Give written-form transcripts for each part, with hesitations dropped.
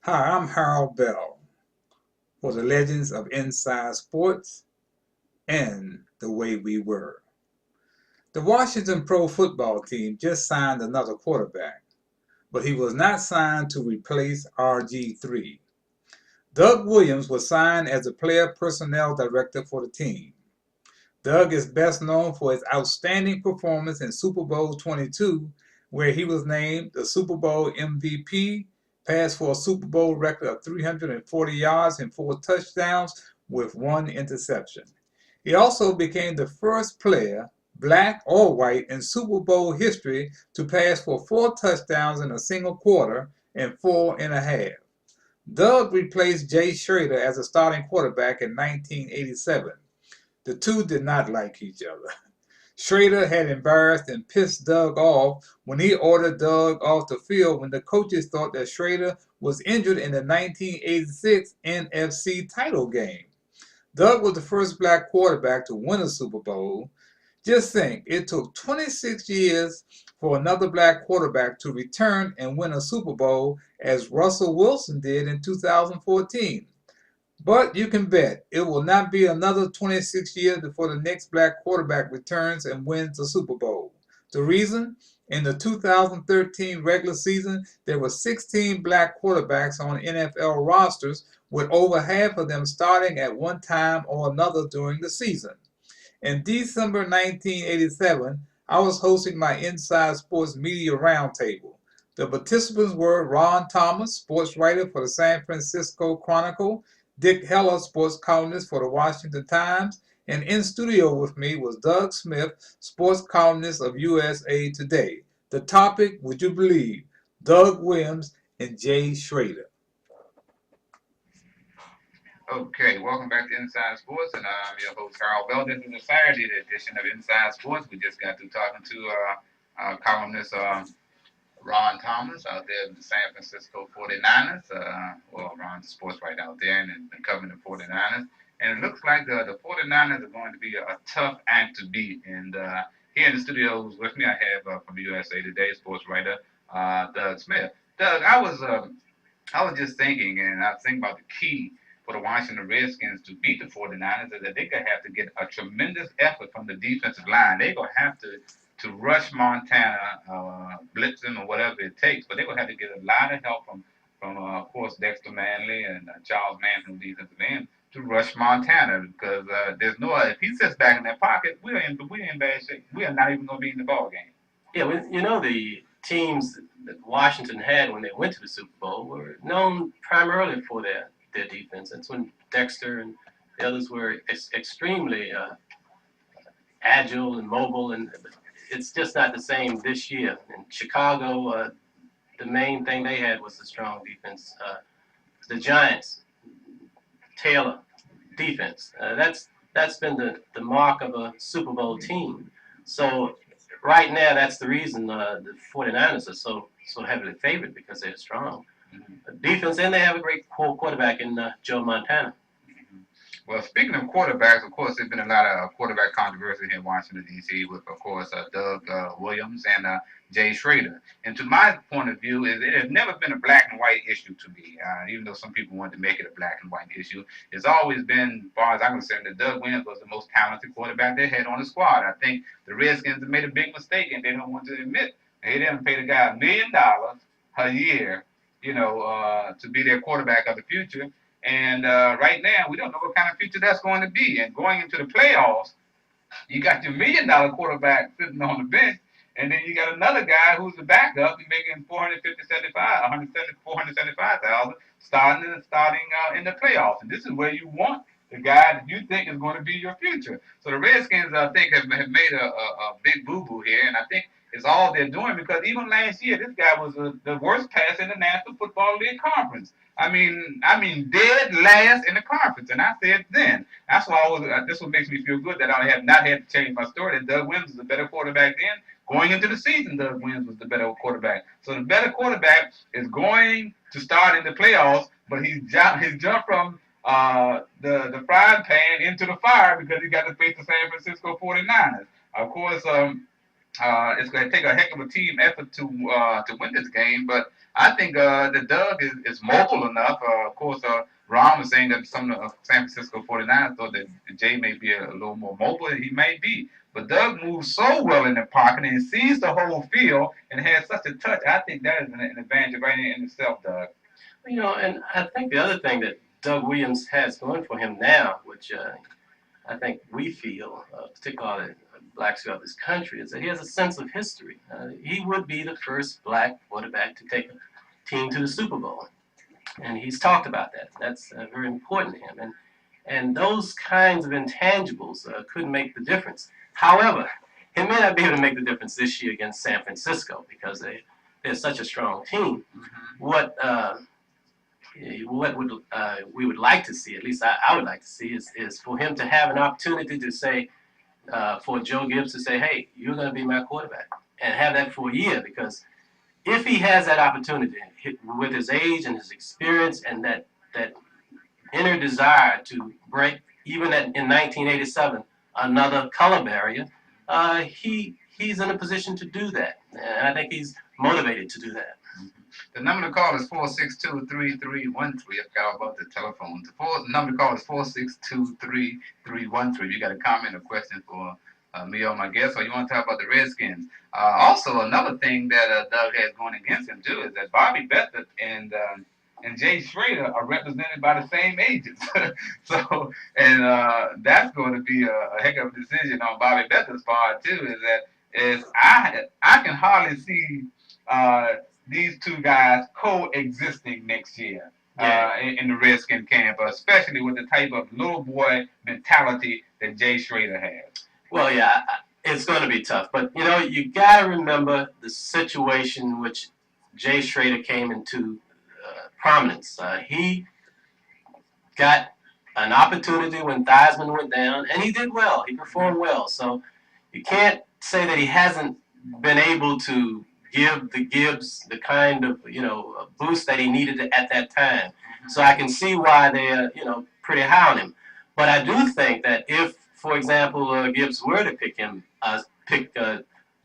Hi, I'm Harold Bell for the Legends of Inside Sports and the Way We Were. The Washington Pro Football Team just signed another quarterback, but he was not signed to replace RG3. Doug Williams was signed as the player personnel director for the team. Doug is best known for his outstanding performance in Super Bowl 22, where he was named the Super Bowl MVP, passed for a Super Bowl record of 340 yards and 4 touchdowns with 1 interception. He also became the first player, black or white, in Super Bowl history to pass for 4 touchdowns in a single quarter and 4.5. Doug replaced Jay Schroeder as a starting quarterback in 1987. The two did not like each other. Schrader had embarrassed and pissed Doug off when he ordered Doug off the field when the coaches thought that Schrader was injured in the 1986 NFC title game. Doug was the first black quarterback to win a Super Bowl. Just think, it took 26 years for another black quarterback to return and win a Super Bowl as Russell Wilson did in 2014. But you can bet it will not be another 26 years before the next black quarterback returns and wins the Super Bowl. The reason? In the 2013 regular season, there were 16 black quarterbacks on NFL rosters, with over half of them starting at one time or another during the season. In December 1987, I was hosting my Inside Sports Media Roundtable. The participants were Ron Thomas, sports writer for the San Francisco Chronicle, Dick Heller, sports columnist for the Washington Times, and in studio with me was Doug Smith, sports columnist of USA Today. The topic, would you believe, Doug Williams and Jay Schroeder. Okay, welcome back to Inside Sports, and I'm your host, Harold Bell. This is the Saturday edition of Inside Sports. We just got through talking to columnist Ron Thomas out there in the San Francisco 49ers. Ron's a sports writer out there and has been covering the 49ers. And it looks like the 49ers are going to be a tough act to beat. And here in the studios with me, I have from USA Today sports writer Doug Smith. Doug, I was just thinking, and I was thinking about the key for the Washington Redskins to beat the 49ers is that they're going to have to get a tremendous effort from the defensive line. They're going to have to rush Montana, blitz them, or whatever it takes, but they're going to have to get a lot of help from of course, Dexter Manley and Charles Manson, defensive end, to rush Montana because there's no, if he sits back in that pocket, we're in bad shape. We are not even going to be in the ball game. Yeah, the teams that Washington had when they went to the Super Bowl were known primarily for their defense. That's when Dexter and the others were extremely agile and mobile, and it's just not the same this year. In Chicago, the main thing they had was the strong defense. The Giants, Taylor, defense. That's been the mark of a Super Bowl team. So right now, that's the reason the 49ers are so heavily favored because they're strong. Defense, and they have a great quarterback in Joe Montana. Well, speaking of quarterbacks, of course, there's been a lot of quarterback controversy here in Washington, D.C., with, of course, Doug Williams and Jay Schroeder. And to my point of view, it has never been a black and white issue to me, even though some people wanted to make it a black and white issue. It's always been, as far as I'm concerned, that Doug Williams was the most talented quarterback they had on the squad. I think the Redskins have made a big mistake, and they don't want to admit they didn't pay the guy $1 million a year, to be their quarterback of the future. And right now, we don't know what kind of future that's going to be. And going into the playoffs, you got your $1 million quarterback sitting on the bench, and then you got another guy who's the backup and making 475,000 starting in the playoffs. And this is where you want the guy that you think is going to be your future. So the Redskins, I think, have made a big boo-boo here, and I think it's all they're doing because even last year, this guy was the worst passer in the National Football League Conference. I mean, dead last in the conference, and I said then. That's why this what makes me feel good that I have not had to change my story. That Doug Williams was a better quarterback then. Going into the season, Doug Williams was the better quarterback. So the better quarterback is going to start in the playoffs, but he's jumped from the frying pan into the fire because he got to face the San Francisco 49ers. Of course, It's going to take a heck of a team effort to win this game, but I think that Doug is mobile enough. Of course, Ron was saying that some of the San Francisco 49ers thought that Jay may be a little more mobile, and he may be. But Doug moves so well in the pocket and sees the whole field and has such a touch. I think that is an advantage right in itself, Doug. You know, and I think the other thing that Doug Williams has going for him now, which I think we feel, particularly blacks throughout this country, is that he has a sense of history. He would be the first black quarterback to take a team to the Super Bowl, and he's talked about that. That's very important to him, and those kinds of intangibles could make the difference. However, he may not be able to make the difference this year against San Francisco because they're such a strong team. Mm-hmm. What would we would like to see, at least I would like to see, is for him to have an opportunity to say, for Joe Gibbs to say, hey, you're going to be my quarterback, and have that for a year. Because if he has that opportunity with his age and his experience and that inner desire to break, even in 1987, another color barrier, he's in a position to do that. And I think he's motivated to do that. The number to call is 462-3313. I forgot about the telephone. The number to call is 462-3313. You got a comment or question for me or my guest, or you want to talk about the Redskins. Also, another thing that Doug has going against him, too, is that Bobby Beathard and Jay Schrader are represented by the same agents. So, and that's going to be a heck of a decision on Bobby Beathard's part, too, I can hardly see these two guys coexisting next year in the Redskin camp, especially with the type of little boy mentality that Jay Schrader has. Well, yeah, it's going to be tough. But, you know, you got to remember the situation in which Jay Schrader came into prominence. He got an opportunity when Theismann went down, and he did well. He performed well. So you can't say that he hasn't been able to give the Gibbs the kind of, boost that he needed at that time. So I can see why they're, pretty high on him. But I do think that if, for example, Gibbs were to pick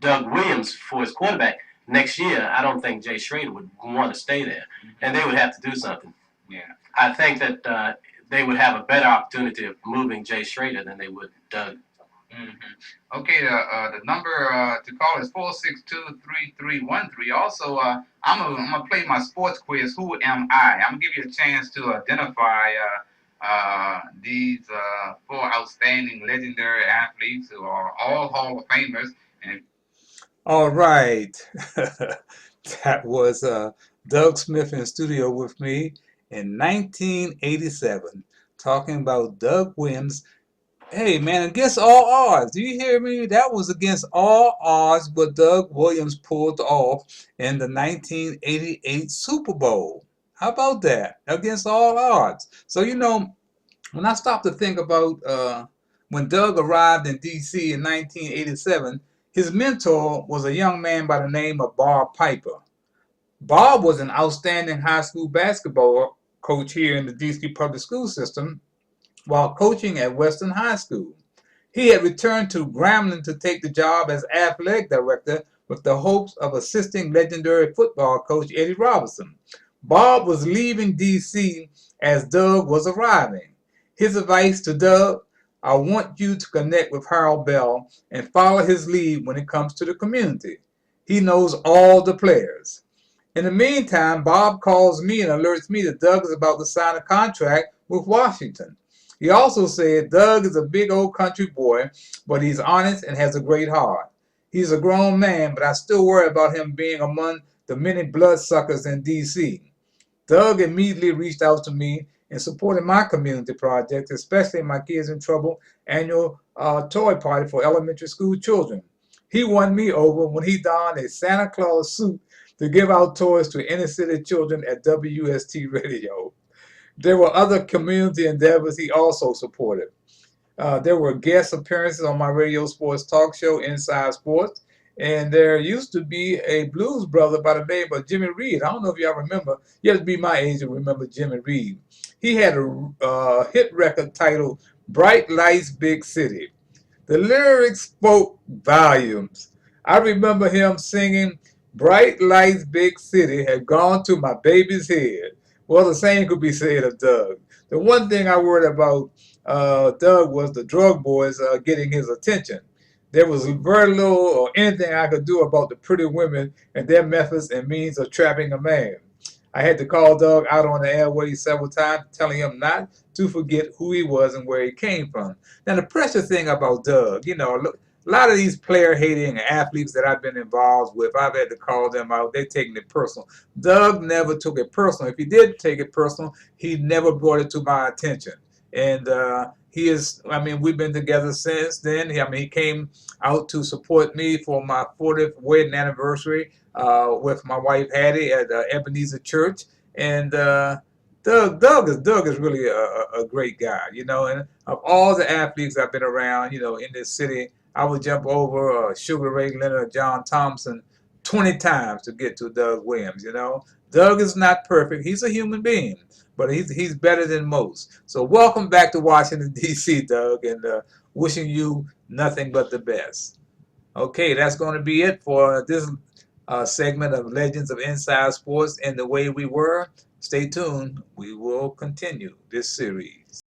Doug Williams for his quarterback next year, I don't think Jay Schrader would want to stay there, and they would have to do something. Yeah, I think that they would have a better opportunity of moving Jay Schrader than they would Doug. Mm-hmm. Okay, the number to call is 462-3313. Also, I'm gonna play my sports quiz. Who am I? I'm gonna give you a chance to identify these four outstanding, legendary athletes who are all Hall of Famers. And All right. That was Doug Smith in the studio with me in 1987, talking about Doug Williams. Hey, man, against all odds. Do you hear me? That was against all odds what Doug Williams pulled off in the 1988 Super Bowl. How about that? Against all odds. So, when I stopped to think about when Doug arrived in D.C. in 1987, his mentor was a young man by the name of Bob Piper. Bob was an outstanding high school basketball coach here in the D.C. public school system while coaching at Western High School. He had returned to Grambling to take the job as athletic director with the hopes of assisting legendary football coach Eddie Robinson. Bob was leaving D.C. as Doug was arriving. His advice to Doug: I want you to connect with Harold Bell and follow his lead when it comes to the community. He knows all the players. In the meantime, Bob calls me and alerts me that Doug is about to sign a contract with Washington. He also said Doug is a big old country boy, but he's honest and has a great heart. He's a grown man, but I still worry about him being among the many bloodsuckers in D.C. Doug immediately reached out to me and supported my community project, especially my Kids in Trouble annual toy party for elementary school children. He won me over when he donned a Santa Claus suit to give out toys to inner city children at WST Radio. There were other community endeavors he also supported. There were guest appearances on my radio sports talk show, Inside Sports, and there used to be a blues brother by the name of Jimmy Reed. I don't know if y'all remember. You have to be my age to remember Jimmy Reed. He had a hit record titled Bright Lights, Big City. The lyrics spoke volumes. I remember him singing, "Bright lights, big city, had gone to my baby's head." Well, the same could be said of Doug. The one thing I worried about Doug was the drug boys getting his attention. There was very little or anything I could do about the pretty women and their methods and means of trapping a man. I had to call Doug out on the airways several times, telling him not to forget who he was and where he came from. Now, the precious thing about Doug, look, a lot of these player hating athletes that I've been involved with, I've had to call them out. They're taking it personal. Doug never took it personal. If he did take it personal, he never brought it to my attention. And he is, I mean, we've been together since then. I mean, he came out to support me for my 40th wedding anniversary with my wife Hattie at Ebenezer Church. And Doug is really a great guy, And of all the athletes I've been around, in this city, I would jump over Sugar Ray Leonard or John Thompson 20 times to get to Doug Williams. Doug is not perfect. He's a human being, but he's better than most. So welcome back to Washington, D.C., Doug, and wishing you nothing but the best. Okay, that's going to be it for this segment of Legends of Inside Sports and the Way We Were. Stay tuned. We will continue this series.